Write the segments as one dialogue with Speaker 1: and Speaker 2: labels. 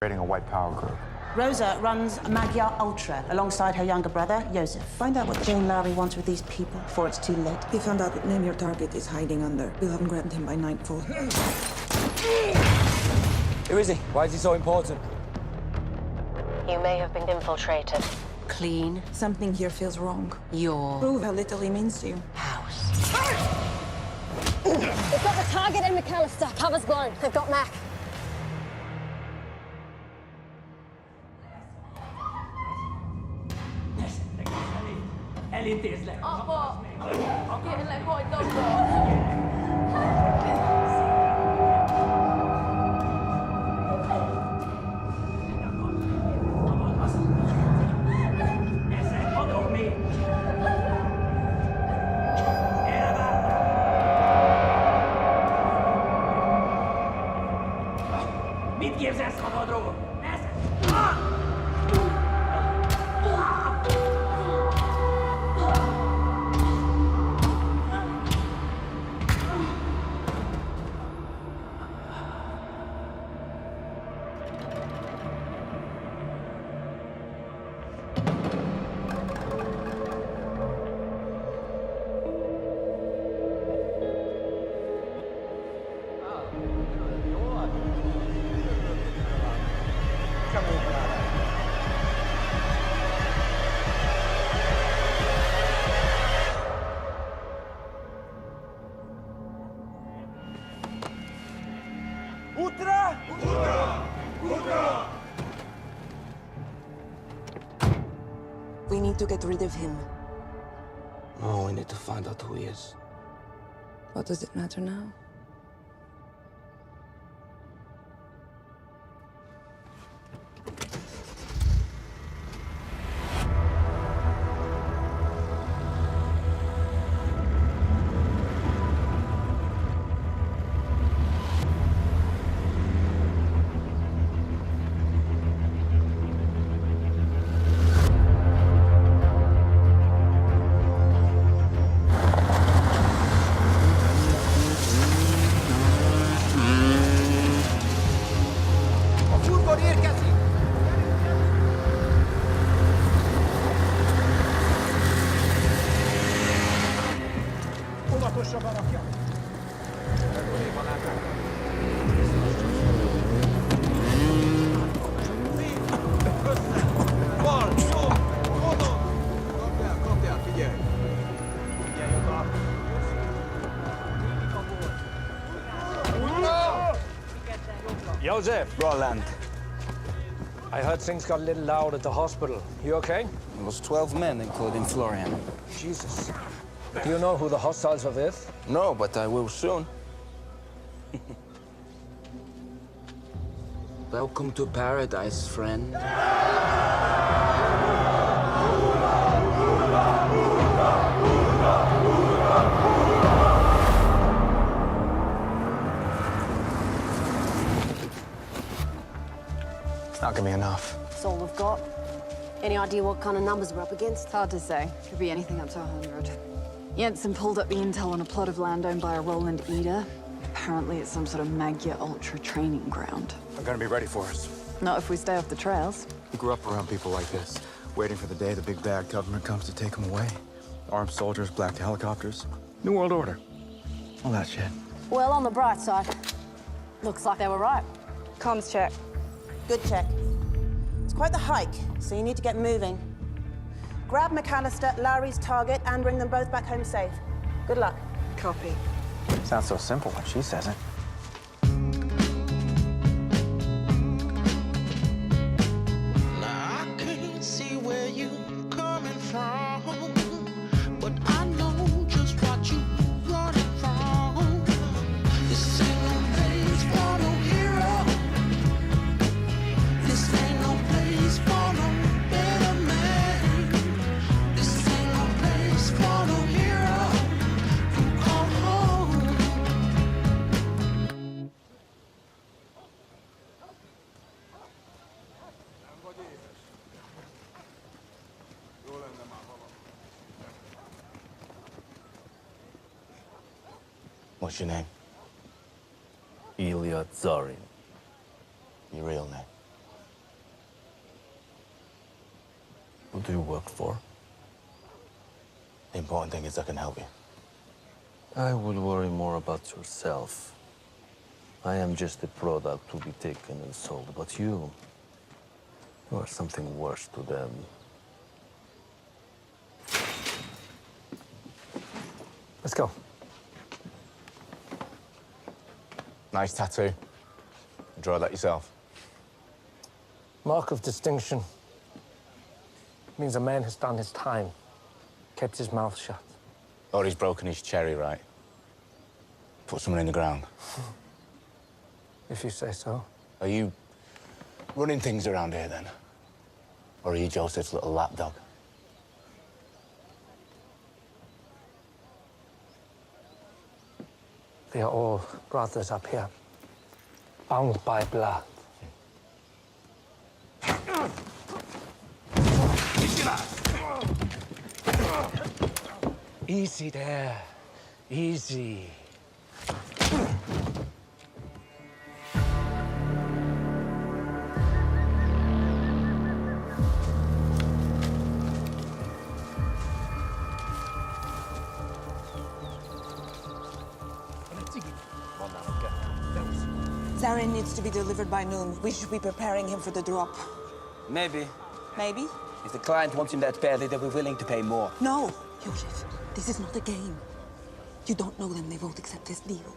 Speaker 1: Creating a white power group.
Speaker 2: Rosa runs Magyar Ultra alongside her younger brother, Joseph. Find out what Jane Lowry wants with these people before it's too late.
Speaker 3: We found out what name your target is hiding under. We'll have him grabbed him by nightfall.
Speaker 4: Who is he? Why is he so important?
Speaker 5: You may have been infiltrated. Clean
Speaker 3: Something here feels wrong.
Speaker 5: your
Speaker 3: Prove how little he means to you.
Speaker 5: house.
Speaker 6: They've got the target in McAllister. Cover's blown. They've got Mac.
Speaker 7: Apa? Kailan ko ito po?
Speaker 8: Mit képzelsz magadról?
Speaker 3: We need to get rid of him.
Speaker 4: Oh, we need to find out who he is.
Speaker 3: What does it matter now?
Speaker 4: Joseph!
Speaker 1: Roland.
Speaker 4: I heard things got a little loud at the hospital. You okay?
Speaker 9: It was 12 men, including Florian.
Speaker 4: Jesus. Do you know who the hostiles are with?
Speaker 9: No, but I will soon. Welcome to paradise, friend.
Speaker 1: It's not gonna be enough.
Speaker 6: That's all we've got. Any idea what kind of numbers we're up against?
Speaker 10: It's hard to say. Could be anything up to 100. Jensen pulled up the intel on a plot of land owned by a Roland Eder. Apparently it's some sort of Magyar Ultra training ground.
Speaker 1: They're gonna be ready for us.
Speaker 10: Not if we stay off the trails.
Speaker 1: We grew up around people like this, waiting for the day the big bad government comes to take them away. Armed soldiers, black helicopters, New World Order, all that shit.
Speaker 6: Well, on the bright side, looks like they were right.
Speaker 3: Comms check.
Speaker 2: Good check. It's quite the hike, so you need to get moving. Grab McAllister, Lowry's target, and bring them both back home safe. Good luck.
Speaker 3: Copy.
Speaker 1: Sounds so simple when she says it.
Speaker 11: I can't see where you coming from, but I know just what you running from. This ain't no place for no hero. This ain't no place for no better man. This ain't no place for no hero. You call home.
Speaker 9: What's your name?
Speaker 12: Ilya Zarin.
Speaker 9: Your real name?
Speaker 12: Who do you work for?
Speaker 9: The important thing is I can help you.
Speaker 12: I would worry more about yourself. I am just a product to be taken and sold, but you are something worse to them.
Speaker 4: Let's go.
Speaker 9: Nice tattoo. Draw that yourself.
Speaker 4: Mark of distinction. Means a man has done his time. Kept his mouth shut.
Speaker 9: Or he's broken his cherry, right? Put someone in the ground.
Speaker 4: If you say so.
Speaker 9: Are you running things around here, then? Or are you Joseph's little lapdog?
Speaker 4: We are all brothers up here, bound by blood. Easy there, easy.
Speaker 3: Zarin needs to be delivered by noon. We should be preparing him for the drop.
Speaker 13: Maybe.
Speaker 3: Maybe?
Speaker 13: If the client wants him that badly, they'll be willing to pay more.
Speaker 3: No, Joseph. This is not a game. You don't know them. They won't accept this deal.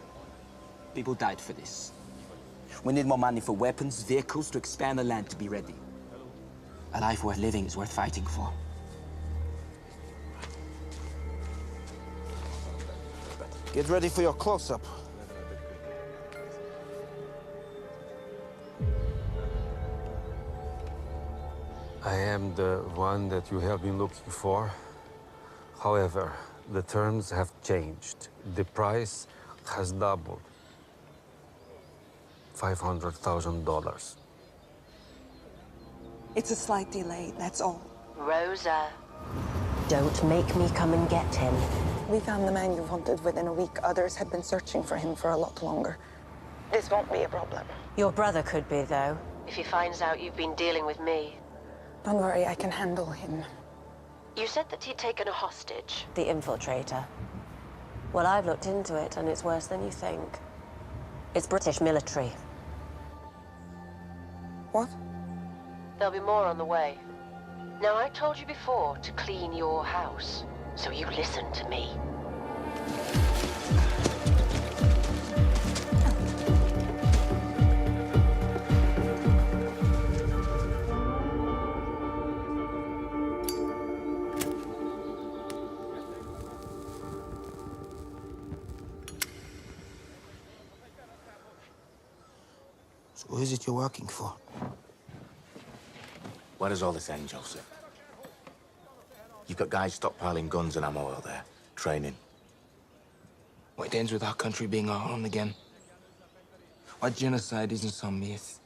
Speaker 13: People died for this. We need more money for weapons, vehicles, to expand the land to be ready. A life worth living is worth fighting for. Get ready for your close-up.
Speaker 12: I am the one that you have been looking for. However, the terms have changed. The price has doubled. $500,000.
Speaker 3: It's a slight delay, that's all.
Speaker 5: Rosa, don't make me come and get him.
Speaker 3: We found the man you wanted within a week. Others had been searching for him for a lot longer. This won't be a problem.
Speaker 5: Your brother could be, though, if he finds out you've been dealing with me.
Speaker 3: Don't worry, I can handle him.
Speaker 5: You said that he'd taken a hostage. The infiltrator. Well, I've looked into it, and it's worse than you think. It's British military.
Speaker 3: What?
Speaker 5: There'll be more on the way. Now, I told you before to clean your house, so you listen to me.
Speaker 13: So who is it you're working for?
Speaker 9: Where does all this end, Joseph? You've got guys stockpiling guns and ammo out there, training.
Speaker 14: Why it ends with our country being our home again? Why genocide isn't some myth?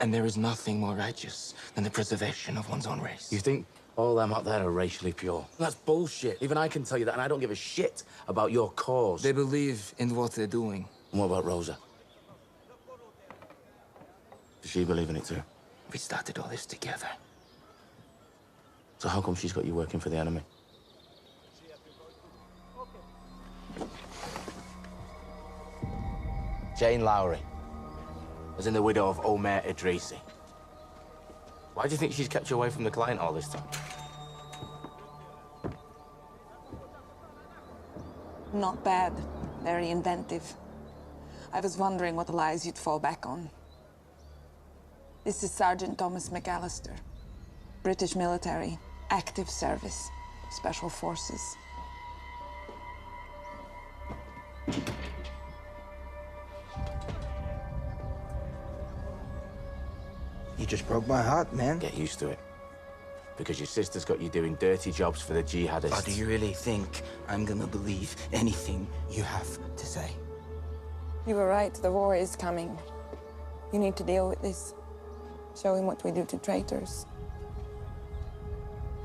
Speaker 14: And there is nothing more righteous than the preservation of one's own race.
Speaker 9: You think all them out there are racially pure? That's bullshit. Even I can tell you that, and I don't give a shit about your cause.
Speaker 14: They believe in what they're doing.
Speaker 9: And what about Rosa? Does she believe in it too?
Speaker 14: We started all this together.
Speaker 9: So how come she's got you working for the enemy? Jane Lowry, as in the widow of Omer Idrisi. Why do you think she's kept you away from the client all this time?
Speaker 3: Not bad. Very inventive. I was wondering what lies you'd fall back on. This is Sergeant Thomas McAllister. British military, active service, special forces.
Speaker 13: You just broke my heart, man.
Speaker 9: Get used to it. Because your sister's got you doing dirty jobs for the jihadists.
Speaker 13: Or do you really think I'm gonna believe anything you have to say?
Speaker 3: You were right, the war is coming. You need to deal with this. Show him what we do to traitors.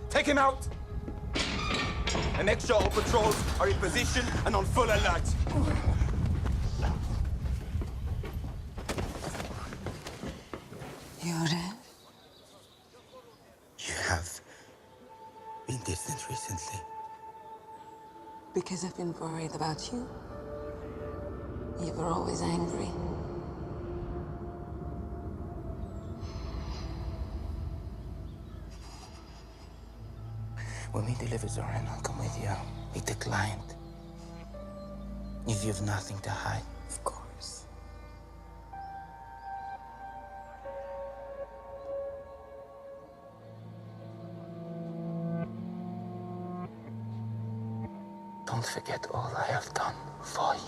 Speaker 15: Take him out! The next shuttle patrols are in position and on full alert.
Speaker 3: Yore,
Speaker 13: You have
Speaker 3: because I've been worried about you. You were always angry.
Speaker 13: When we deliver Zoran, I'll come with you. Meet the client. If you have nothing to hide.
Speaker 3: Of course.
Speaker 13: Don't forget all I have done for you.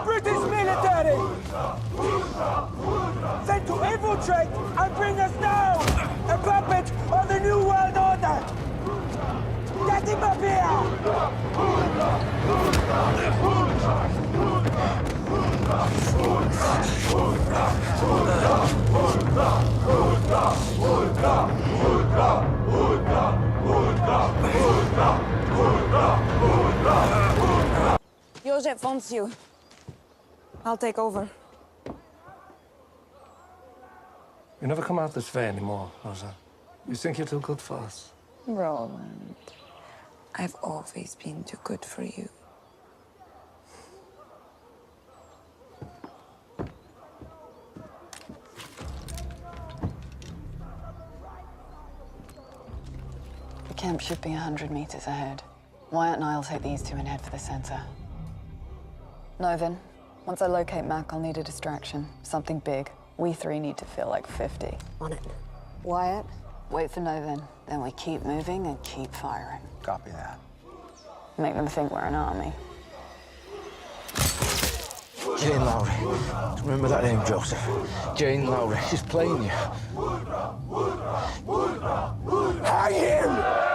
Speaker 11: British military! Sent to infiltrate and bring us down! A puppet of the New World Order! Get him up
Speaker 3: Joseph wants you. I'll take over.
Speaker 4: You never come out this way anymore, Rosa. You think you're too good for us?
Speaker 3: Roland, I've always been too good for you.
Speaker 10: The camp should be 100 meters ahead. Wyatt and I'll take these two and head for the center. Novin, once I locate Mac, I'll need a distraction. Something big. We three need to feel like 50.
Speaker 6: On it. Wyatt?
Speaker 10: Wait for Novin. Then we keep moving and keep firing.
Speaker 1: Copy that.
Speaker 10: Make them think we're an army.
Speaker 9: Jane Lowry. Remember that name, Joseph? Jane Lowry. She's playing you.
Speaker 11: Hang him!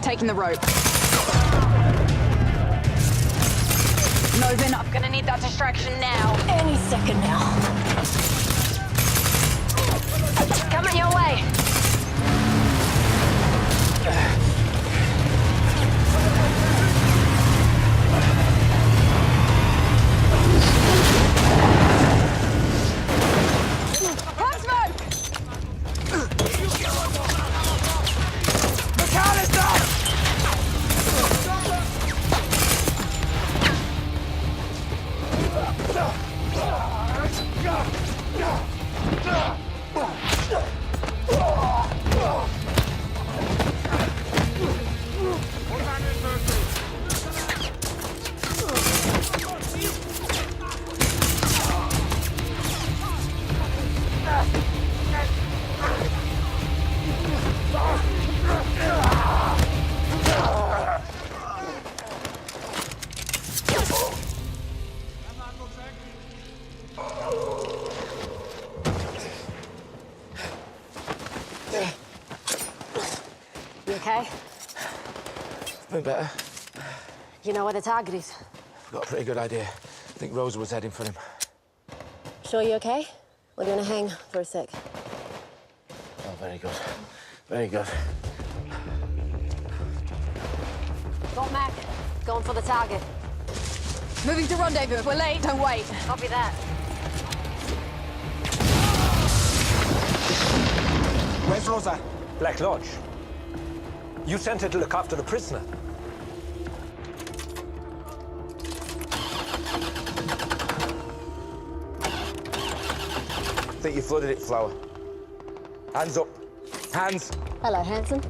Speaker 10: Taking the rope. Novin, I'm gonna need that distraction now.
Speaker 6: Any second now. Coming your way. You okay?
Speaker 9: Been better.
Speaker 6: You know where the target is?
Speaker 9: I've got a pretty good idea. I think Rosa was heading for him.
Speaker 6: Sure you okay? Or do you want to hang for a sec?
Speaker 9: Oh, very good. Very good.
Speaker 6: Got Mac. Going for the target.
Speaker 10: Moving to rendezvous. If we're late, don't wait.
Speaker 6: Copy that.
Speaker 4: Where's Rosa? Black Lodge. You sent her to look after the prisoner.
Speaker 9: Think you flooded it, Flower. Hands up. Hands.
Speaker 6: Hello, handsome.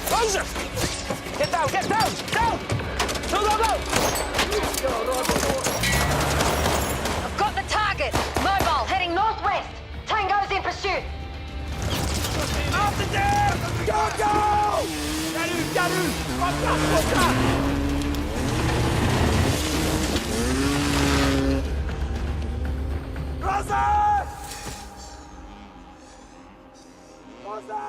Speaker 11: Rosa! Get down, down!
Speaker 6: I've got the target. Mobile, heading northwest. Tango's in pursuit.
Speaker 15: After them! Go, go! Galu! Fuck! Rosa! Rosa!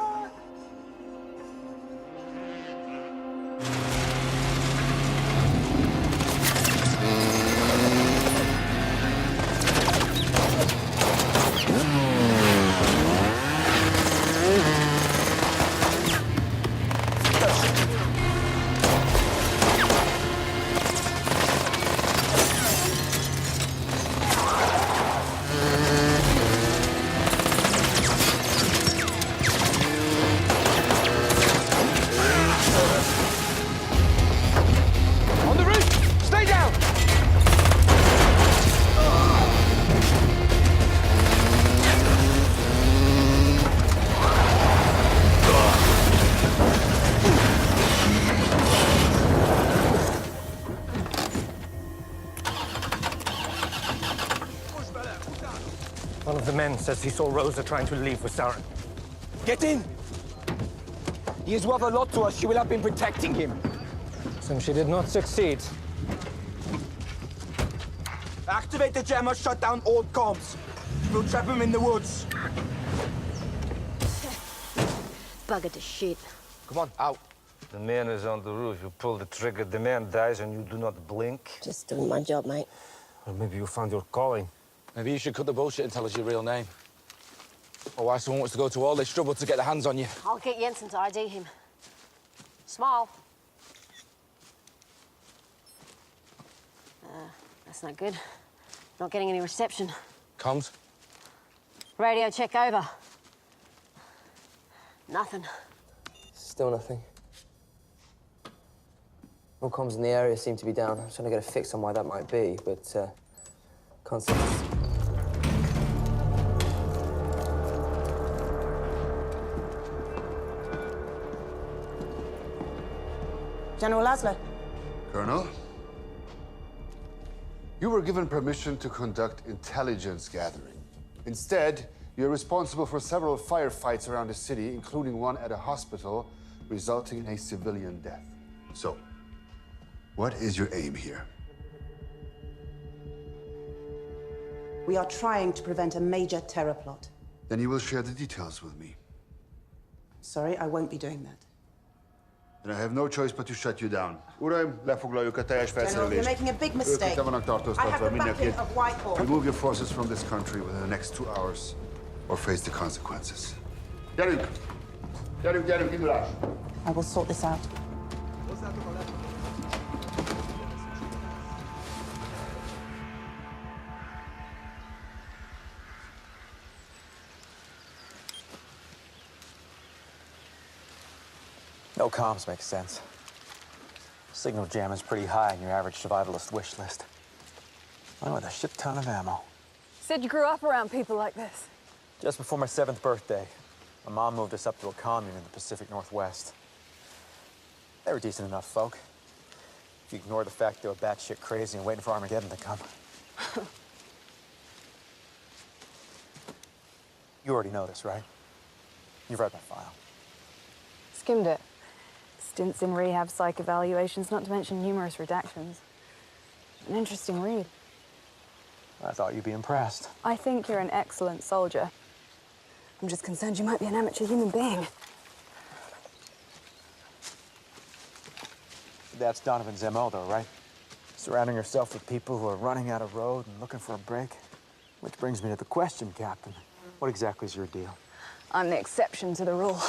Speaker 4: One of the men says he saw Rosa trying to leave with Saren.
Speaker 15: Get in! He is worth a lot to us. She will have been protecting him.
Speaker 4: Since she did not succeed.
Speaker 15: Activate the jammer, shut down all comms. We'll trap him in the woods.
Speaker 6: Bugger to shit.
Speaker 15: Come on, out.
Speaker 4: The man is on the roof. You pull the trigger, the man dies, and you do not blink.
Speaker 6: Just doing my job, mate.
Speaker 4: Or maybe you found your calling.
Speaker 14: Maybe you should cut the bullshit and tell us your real name. Or why someone wants to go to all this trouble to get their hands on you.
Speaker 6: I'll get Jensen to ID him. Smile. That's not good. Not getting any reception.
Speaker 14: Comms?
Speaker 6: Radio check over. Nothing.
Speaker 16: Still nothing. All comms in the area seem to be down. I'm trying to get a fix on why that might be, but can't see.
Speaker 2: General Laszlo.
Speaker 17: Colonel, you were given permission to conduct intelligence gathering. Instead, you're responsible for several firefights around the city, including one at a hospital, resulting in a civilian death. So, what is your aim here?
Speaker 2: We are trying to prevent a major terror plot.
Speaker 17: Then you will share the details with me.
Speaker 2: Sorry, I won't be doing that.
Speaker 17: Then I have no choice but to shut you down. Uraim, lefoglaljuk a teljes
Speaker 2: General,
Speaker 17: felszerelést.
Speaker 2: you're making a big mistake.
Speaker 17: Ők itt vannak
Speaker 2: I
Speaker 17: tartóztatva,
Speaker 2: have the
Speaker 17: mindenki.
Speaker 2: backing of Whitehall.
Speaker 17: Remove your forces from this country within the next 2 hours, or face the consequences. Gyerünk! Gyerünk, indulás!
Speaker 2: I will sort this out.
Speaker 1: No comms makes sense. Signal jam is pretty high in your average survivalist wish list. One with a shit ton of ammo.
Speaker 10: Said you grew up around people like this.
Speaker 1: Just before my 7th birthday, my mom moved us up to a commune in the Pacific Northwest. They were decent enough folk. If you ignore the fact they were batshit crazy and waiting for Armageddon to come. You already know this, right? You've read my file.
Speaker 10: Skimmed it. Stints in rehab, psych evaluations, not to mention numerous redactions. An interesting read.
Speaker 1: I thought you'd be impressed.
Speaker 10: I think you're an excellent soldier. I'm just concerned you might be an amateur human being.
Speaker 1: That's Donovan's MO, though, right? Surrounding yourself with people who are running out of road and looking for a break. Which brings me to the question, Captain. What exactly is your deal?
Speaker 10: I'm the exception to the rule.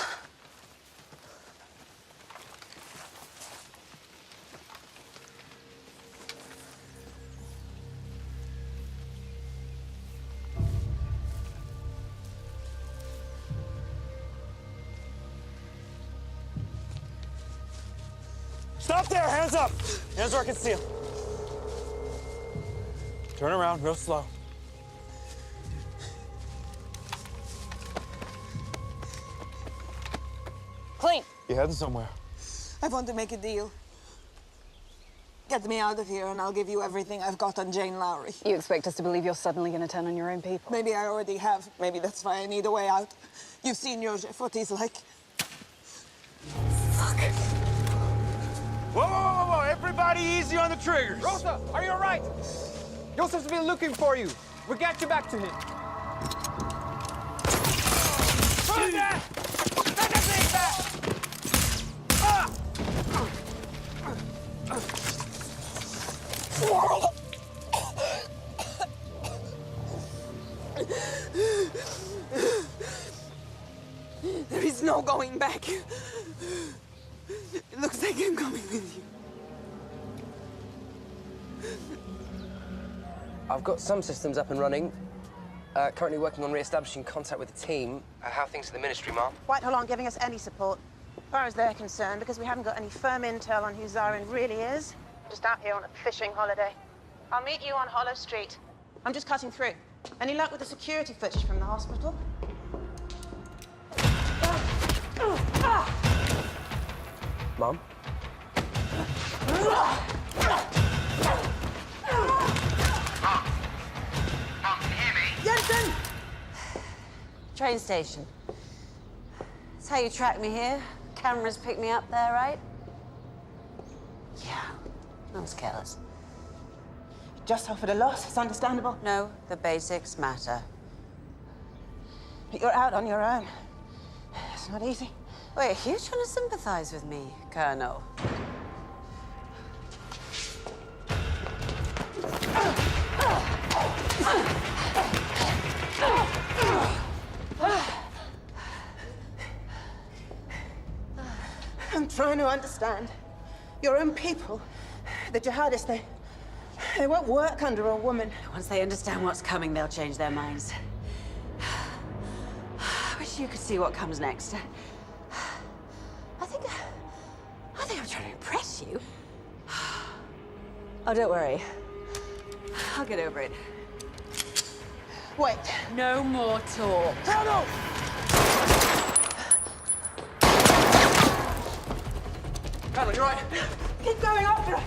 Speaker 15: Stop there! Hands up! Hands where I can see them. Turn around, real slow.
Speaker 3: Clean.
Speaker 15: You heading somewhere?
Speaker 3: I want to make a deal. Get me out of here and I'll give you everything I've got on Jane Lowry.
Speaker 10: You expect us to believe you're suddenly going to turn on your own people?
Speaker 3: Maybe I already have. Maybe that's why I need a way out. You've seen Joseph, what he's like. Fuck.
Speaker 15: Whoa, whoa, whoa, whoa! Everybody easy on the triggers.
Speaker 18: Rosa, are you all right? Joseph's been looking for you. We'll get you back to him.
Speaker 3: There is no going back. It looks like I'm coming with you.
Speaker 16: I've got some systems up and running. Currently working on re-establishing contact with the team. How are things at the ministry, Mom?
Speaker 2: Whitehall aren't giving us any support, as far as they're concerned, because we haven't got any firm intel on who Zarin really is. I'm just out here on a fishing holiday. I'll meet you on Hollow Street. I'm just cutting through. Any luck with the security footage from the hospital?
Speaker 16: Mom?
Speaker 2: Jensen!
Speaker 5: Train station. That's how you track me here. Cameras pick me up there, right? Yeah, I was careless.
Speaker 2: Just suffered a loss, it's understandable.
Speaker 5: No, the basics matter.
Speaker 2: But you're out on your own. It's not easy.
Speaker 5: Wait, are you trying to sympathize with me, Colonel?
Speaker 2: I'm trying to understand. Your own people, the jihadists, they won't work under a woman.
Speaker 5: Once they understand what's coming, they'll change their minds. I wish you could see what comes next. I think I'm trying to impress you. Oh, don't worry. I'll get over it.
Speaker 2: Wait.
Speaker 5: No more talk.
Speaker 2: Colonel!
Speaker 18: Colonel, you're right.
Speaker 2: Keep going after her.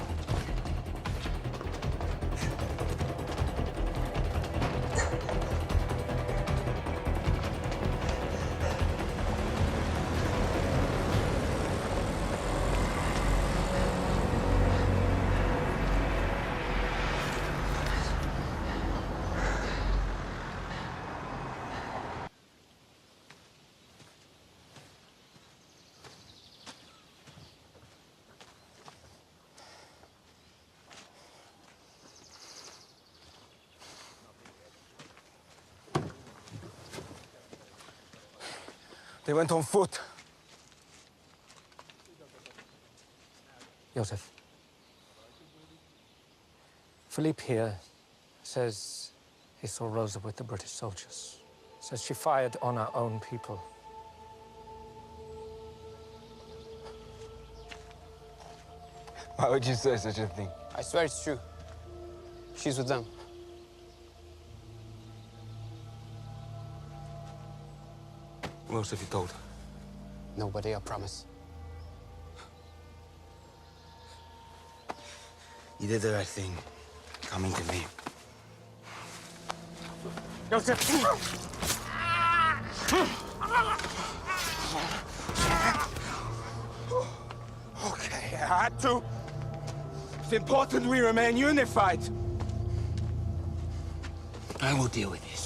Speaker 18: They went on foot.
Speaker 4: Joseph. Philippe here says he saw Rosa with the British soldiers. Says she fired on our own people.
Speaker 14: Why would you say such a thing?
Speaker 18: I swear it's true. She's with them.
Speaker 14: Who else have you told?
Speaker 18: Nobody, I promise.
Speaker 14: You did the right thing, coming to me.
Speaker 18: Joseph!
Speaker 15: Okay, I had to. It's important we remain unified.
Speaker 14: I will deal with this.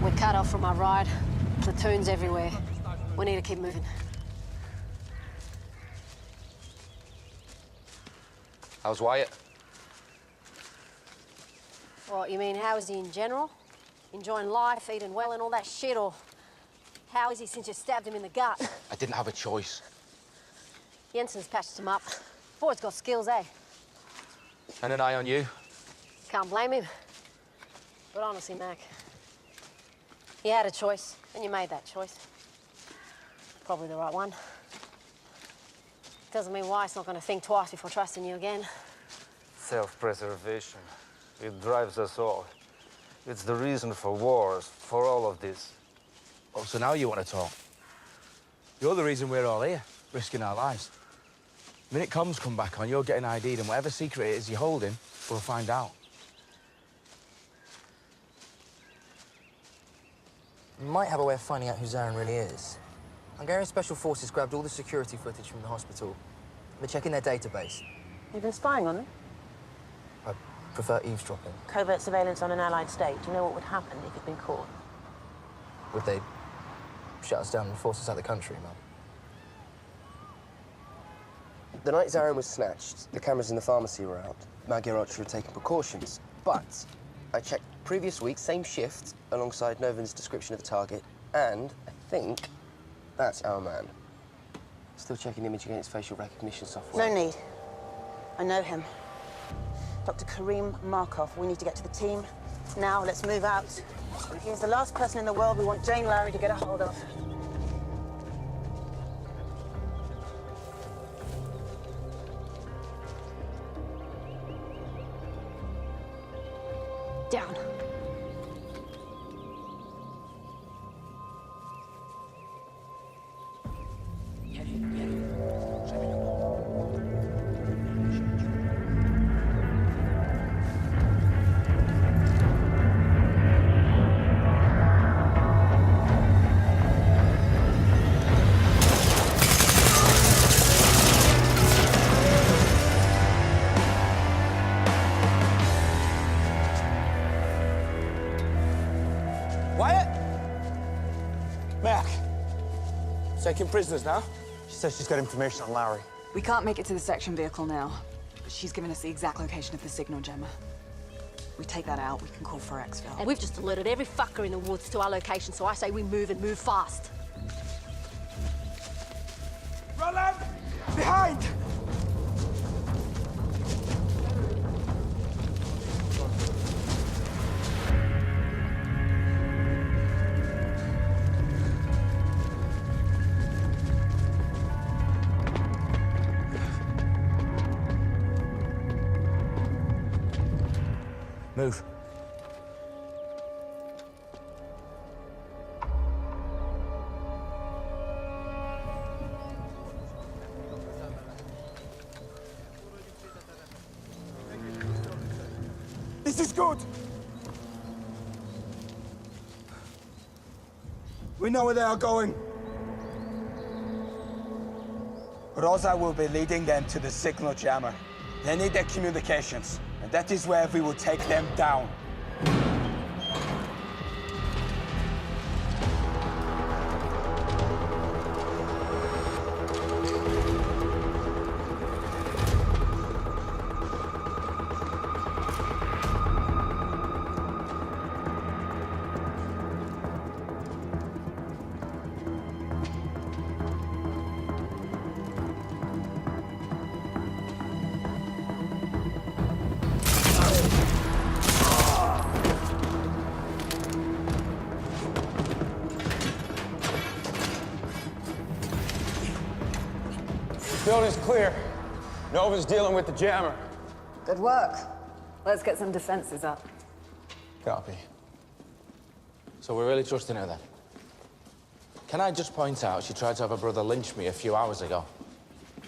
Speaker 19: We're cut off from our ride. Platoons everywhere. We need to keep moving.
Speaker 20: How's Wyatt?
Speaker 19: What, you mean how is he in general? Enjoying life, eating well and all that shit, or how is he since you stabbed him in the gut?
Speaker 20: I didn't have a choice.
Speaker 19: Jensen's patched him up. Boy's got skills, eh?
Speaker 20: And an eye on you.
Speaker 19: Can't blame him. But honestly, Mac, You had a choice, and you made that choice. Probably the right one. Doesn't mean Wyatt's not going to think twice before trusting you again.
Speaker 12: Self-preservation. It drives us all. It's the reason for wars, for all of this.
Speaker 9: Oh, so now you want to talk? You're the reason we're all here, risking our lives. The minute comms come back on, you're getting ID'd, and whatever secret it is you're holding, we'll find out.
Speaker 16: We might have a way of finding out who Zarin really is. Hungarian Special Forces grabbed all the security footage from the hospital. They're checking their database.
Speaker 2: You've been spying on them?
Speaker 16: I prefer eavesdropping.
Speaker 2: Covert surveillance on an allied state. Do you know what would happen if you'd been caught?
Speaker 16: Would they shut us down and force us out of the country, Mum?
Speaker 21: The night Zarin was snatched, the cameras in the pharmacy were out. Maggie and Archer had taken precautions. But I checked previous week, same shift, alongside Novan's description of the target, and I think that's our man. Still checking the image against facial recognition software.
Speaker 2: No need. I know him. Dr. Karim Markov. We need to get to the team. Now, let's move out. And here's the last person in the world we want Jane Lowry to get a hold of. Down.
Speaker 15: Taking prisoners now?
Speaker 1: She says she's got information on Lowry.
Speaker 10: We can't make it to the section vehicle now, but she's given us the exact location of the signal jammer. We take that out, we can call for exfil.
Speaker 19: And we've just alerted every fucker in the woods to our location, so I say we move and move fast.
Speaker 15: Roland! Behind!
Speaker 9: Move.
Speaker 15: This is good. We know where they are going. Rosa will be leading them to the signal jammer. They need their communications, and that is where we will take them down.
Speaker 18: Building's clear. Nova's dealing with the jammer.
Speaker 10: Good work. Let's get some defenses up.
Speaker 18: Copy.
Speaker 9: So we're really trusting her then? Can I just point out she tried to have her brother lynch me a few hours ago?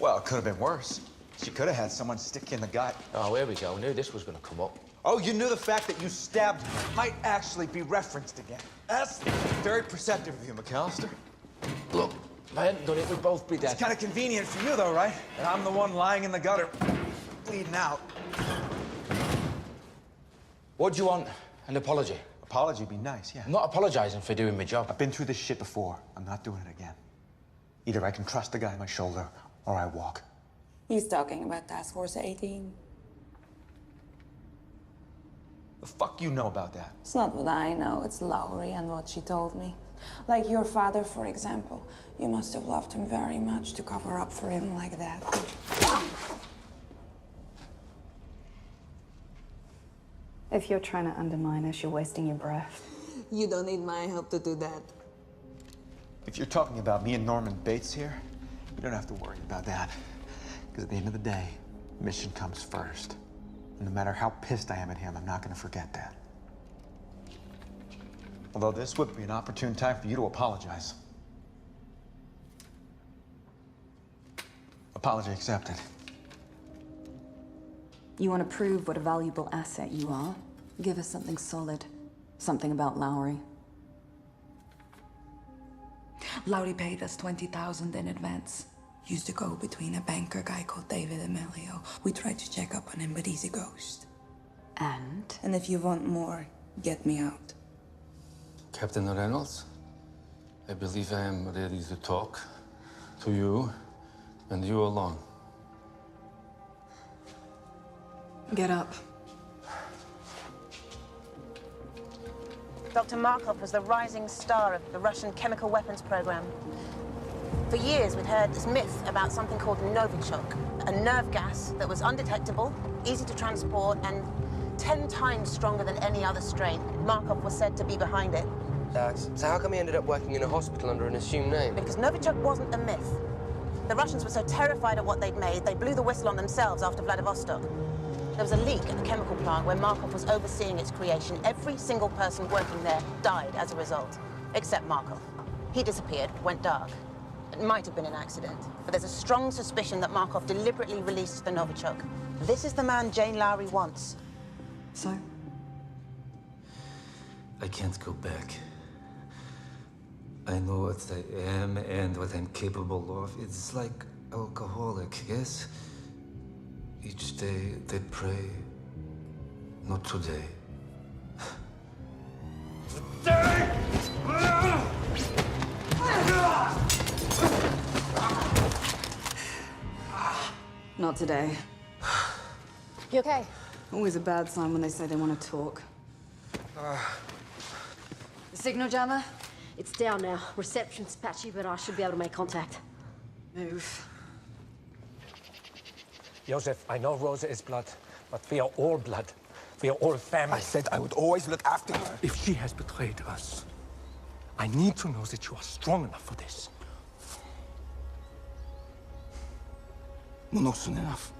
Speaker 1: Well, it could have been worse. She could have had someone stick you in the gut.
Speaker 9: Oh, here we go. Knew this was going to come up.
Speaker 1: Oh, you knew the fact that you stabbed her might actually be referenced again. That's very perceptive of you, McAllister.
Speaker 9: Look, if I hadn't done it, we'd both be dead.
Speaker 1: It's kind of convenient for you, though, right? And I'm the one lying in the gutter, bleeding out.
Speaker 9: What do you want? An apology?
Speaker 1: Apology would be nice, yeah.
Speaker 9: I'm not apologizing for doing my job.
Speaker 1: I've been through this shit before. I'm not doing it again. Either I can trust the guy on my shoulder, or I walk.
Speaker 3: He's talking about Task Force 18.
Speaker 1: The fuck you know about that?
Speaker 3: It's not what I know, it's Lowry and what she told me. Like your father, for example. You must have loved him very much to cover up for him like that.
Speaker 10: If you're trying to undermine us, you're wasting your breath.
Speaker 3: You don't need my help to do that.
Speaker 1: If you're talking about me and Norman Bates here, you don't have to worry about that. Because at the end of the day, mission comes first. And no matter how pissed I am at him, I'm not going to forget that. Although this would be an opportune time for you to apologize. Apology accepted.
Speaker 10: You want to prove what a valuable asset you are? Give us something solid. Something about Lowry.
Speaker 3: Lowry paid us $20,000 in advance. Used to go between a banker guy called David Emilio. We tried to check up on him, but he's a ghost.
Speaker 10: And?
Speaker 3: And if you want more, get me out.
Speaker 12: Captain Reynolds, I believe I am ready to talk to you and you alone.
Speaker 10: Get up.
Speaker 2: Dr. Markov was the rising star of the Russian chemical weapons program. For years, we'd heard this myth about something called Novichok, a nerve gas that was undetectable, easy to transport, and 10 times stronger than any other strain. Markov was said to be behind it.
Speaker 21: So how come he ended up working in a hospital under an assumed name?
Speaker 2: Because Novichok wasn't a myth. The Russians were so terrified of what they'd made, they blew the whistle on themselves after Vladivostok. There was a leak at the chemical plant where Markov was overseeing its creation. Every single person working there died as a result, except Markov. He disappeared, went dark. It might have been an accident, but there's a strong suspicion that Markov deliberately released the Novichok. This is the man Jane Lowry wants.
Speaker 10: So?
Speaker 12: I can't go back. I know what I am and what I'm capable of. It's like alcoholic, yes? Each day they pray, not today.
Speaker 10: Not today.
Speaker 19: You okay?
Speaker 10: Always a bad sign when they say they want to talk. The signal jammer?
Speaker 19: It's down now. Reception's patchy, but I should be able to make contact.
Speaker 10: Move.
Speaker 4: Joseph, I know Rosa is blood, but we are all blood. We are all family.
Speaker 18: I said I would always look after her.
Speaker 4: If she has betrayed us, I need to know that you are strong enough for this.
Speaker 13: Well, not soon enough.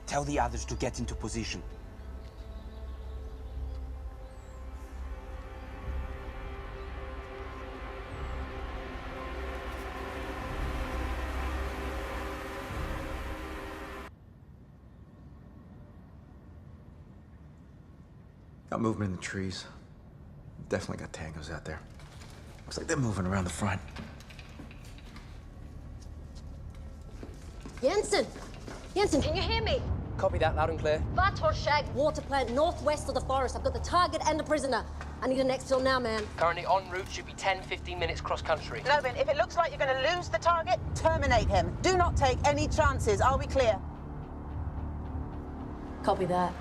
Speaker 13: Tell the others to get into position.
Speaker 1: Got movement in the trees. Definitely got tangos out there. Looks like they're moving around the front.
Speaker 19: Jensen! Jensen, can you hear me?
Speaker 21: Copy that, loud and clear.
Speaker 19: Vatorshag water plant northwest of the forest. I've got the target and the prisoner. I need an exfil now, man.
Speaker 21: Currently en route, should be 10-15 minutes cross-country.
Speaker 2: Novin, if it looks like you're going to lose the target, terminate him. Do not take any chances. Are we clear?
Speaker 19: Copy that.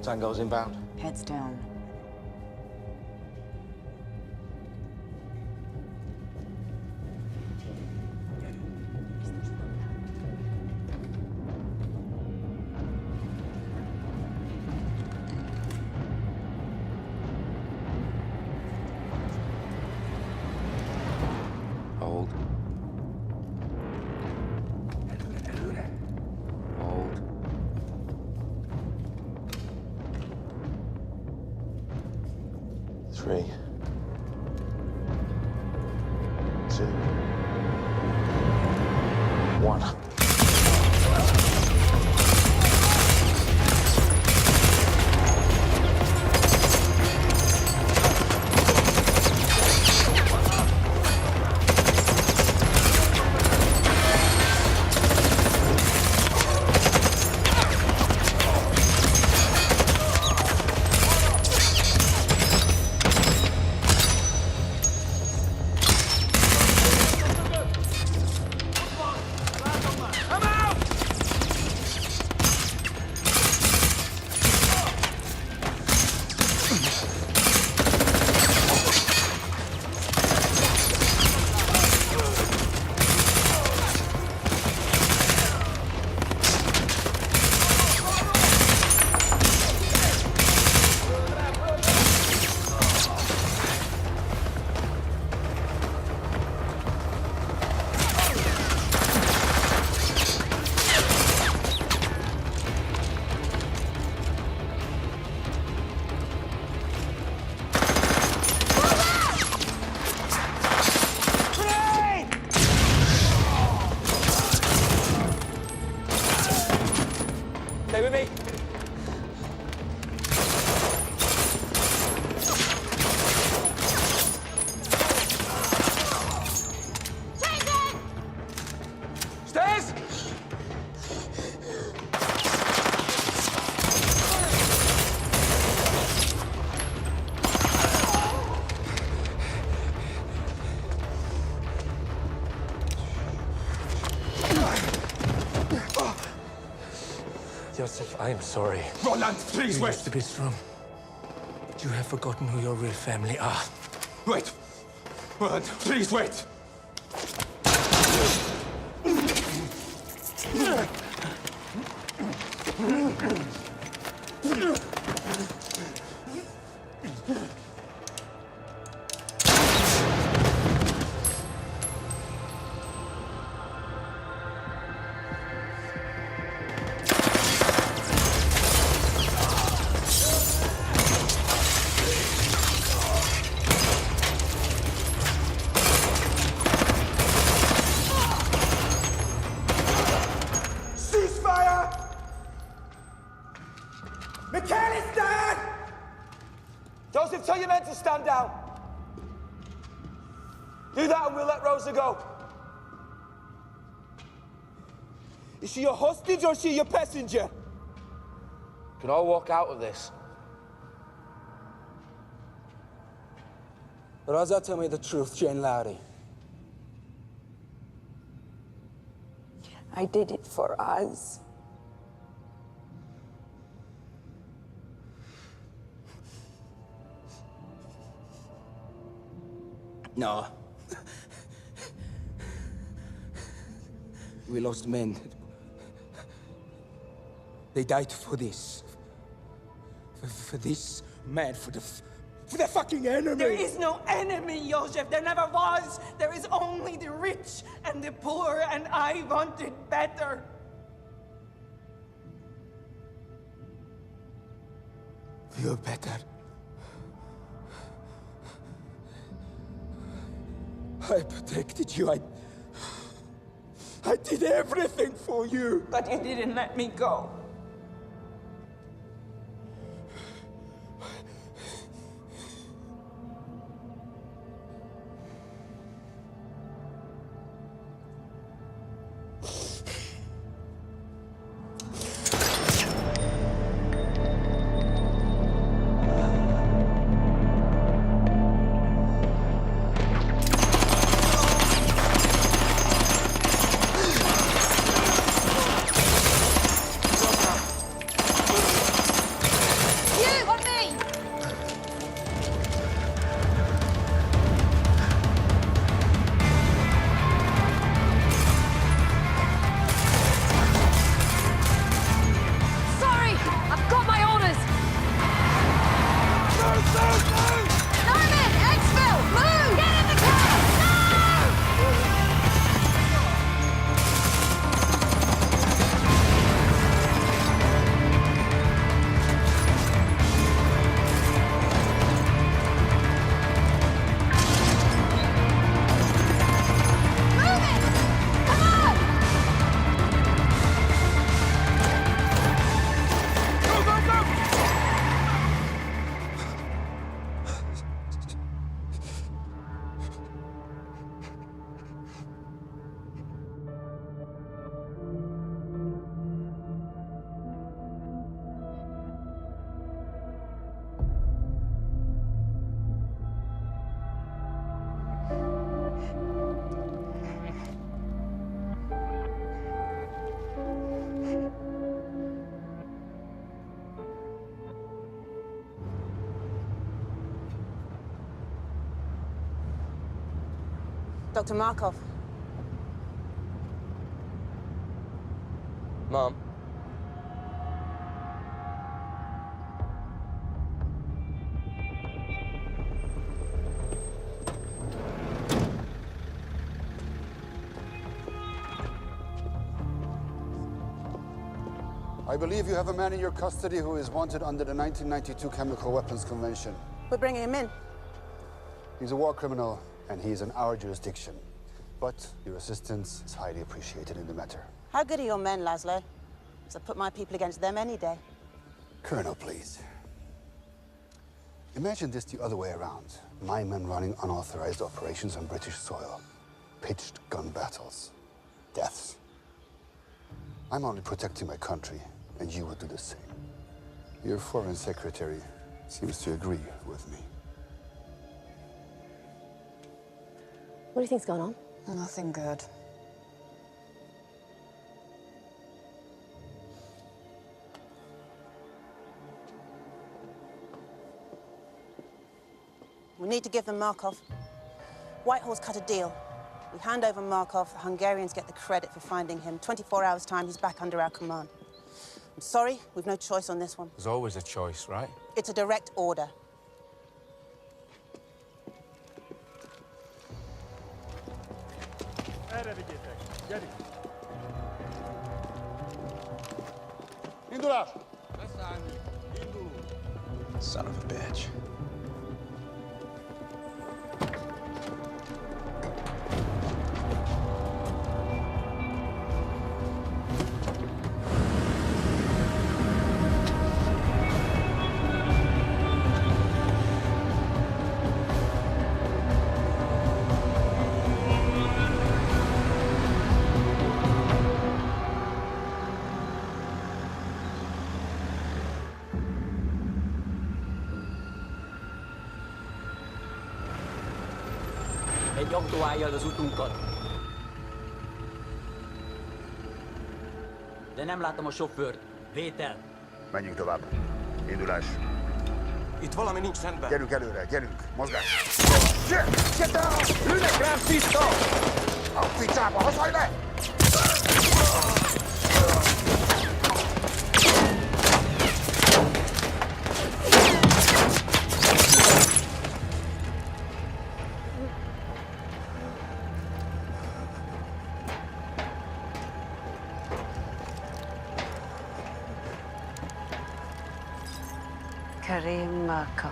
Speaker 20: Tango's inbound.
Speaker 10: Heads down.
Speaker 12: Hold. Hold.
Speaker 20: 3, 2, 1.
Speaker 9: Stay with me. Stairs!
Speaker 4: Joseph, I am sorry.
Speaker 18: Roland, please
Speaker 4: You
Speaker 18: wait.
Speaker 4: used to be strong. You have forgotten who your real family are.
Speaker 18: Wait. Roland, please wait.
Speaker 15: Ceasefire! McAllister! Joseph, tell your men to stand down. Do that and we'll let Rosa go. Is she your hostage or is she your passenger?
Speaker 9: Can I walk out of this?
Speaker 15: Rosa, tell me the truth, Jane Lowry.
Speaker 3: I did it for us.
Speaker 13: No. We lost men. They died for this. For this man, for the fucking enemy.
Speaker 7: There is no enemy, Joseph. There never was. There is only the rich and the poor, and I wanted better.
Speaker 13: Feel better. I protected you. I did everything for you.
Speaker 7: But you didn't let me go.
Speaker 2: Dr. Markov.
Speaker 21: Mom.
Speaker 17: I believe you have a man in your custody who is wanted under the 1992 Chemical Weapons Convention.
Speaker 2: We're bringing him in.
Speaker 17: He's a war criminal, and he's in our jurisdiction. But your assistance is highly appreciated in the matter.
Speaker 2: How good are your men, Laszlo? So put my people against them any day.
Speaker 17: Colonel, please. Imagine this the other way around. My men running unauthorized operations on British soil. Pitched gun battles. Deaths. I'm only protecting my country, and you would do the same. Your foreign secretary seems to agree with me.
Speaker 19: What do you think's going on?
Speaker 10: Nothing good.
Speaker 2: We need to give them Markov. Whitehall's cut a deal. We hand over Markov, the Hungarians get the credit for finding him. 24 hours' time, he's back under our command. I'm sorry, we've no choice on this one.
Speaker 9: There's always a choice, right?
Speaker 2: It's a direct order.
Speaker 1: Son of a bitch.
Speaker 13: Egy autó állja az utunkat. De nem látom a sofőrt. Vétel.
Speaker 8: Menjünk tovább. Indulás.
Speaker 18: Itt valami nincs rendben.
Speaker 8: Gyerünk előre, gyerünk. Mozgás.
Speaker 18: Get down! Lőnek rám, tiszta!
Speaker 8: A picsába, hasalj le!
Speaker 5: Karim Markov.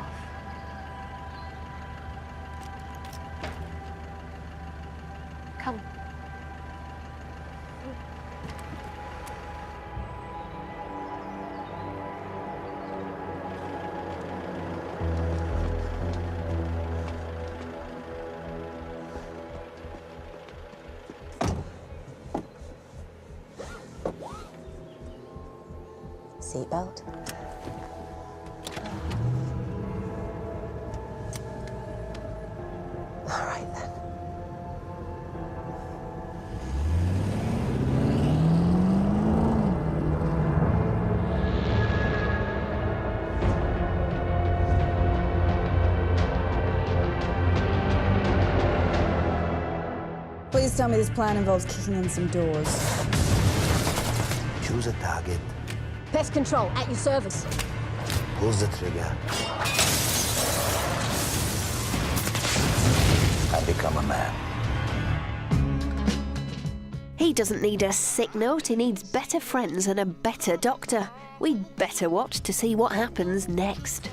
Speaker 5: Come.
Speaker 2: Seatbelt. All right, then.
Speaker 22: Please tell me this plan involves kicking in some doors.
Speaker 8: Choose a target.
Speaker 19: Pest control, at your service.
Speaker 8: Pull the trigger. I become a man.
Speaker 23: He doesn't need a sick note, he needs better friends and a better doctor. We'd better watch to see what happens next.